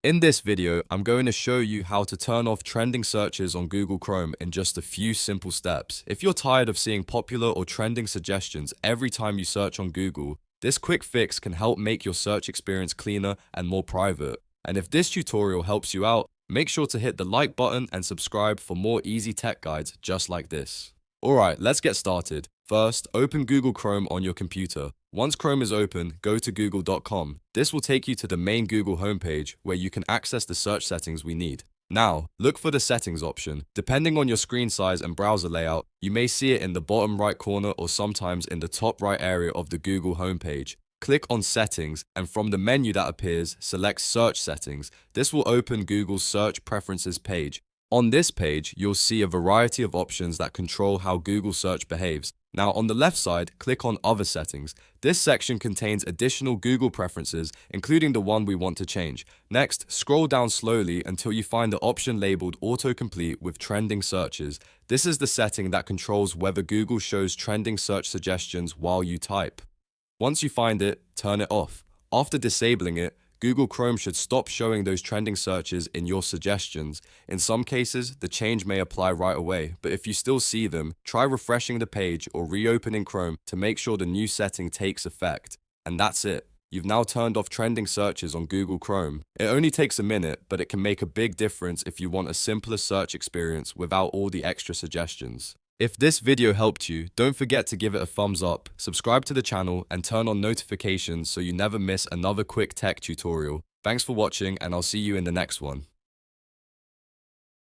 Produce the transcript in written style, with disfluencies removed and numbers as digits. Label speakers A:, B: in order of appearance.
A: In this video, I'm going to show you how to turn off trending searches on Google Chrome in just a few simple steps. If you're tired of seeing popular or trending suggestions every time you search on Google, this quick fix can help make your search experience cleaner and more private. And if this tutorial helps you out, make sure to hit the like button and subscribe for more easy tech guides just like this. Alright, let's get started. First, open Google Chrome on your computer. Once Chrome is open, go to google.com. This will take you to the main Google homepage where you can access the search settings we need. Now, look for the settings option. Depending on your screen size and browser layout, you may see it in the bottom right corner or sometimes in the top right area of the Google homepage. Click on Settings, and from the menu that appears, select Search Settings. This will open Google's Search Preferences page. On this page, you'll see a variety of options that control how Google search behaves. Now, on the left side, click on Other Settings. This section contains additional Google preferences, including the one we want to change. Next, scroll down slowly until you find the option labeled Autocomplete with Trending Searches. This is the setting that controls whether Google shows trending search suggestions while you type. Once you find it, turn it off. After disabling it, Google Chrome should stop showing those trending searches in your suggestions. In some cases, the change may apply right away, but if you still see them, try refreshing the page or reopening Chrome to make sure the new setting takes effect. And that's it. You've now turned off trending searches on Google Chrome. It only takes a minute, but it can make a big difference if you want a simpler search experience without all the extra suggestions. If this video helped you, don't forget to give it a thumbs up, subscribe to the channel, and turn on notifications so you never miss another quick tech tutorial. Thanks for watching, and I'll see you in the next one.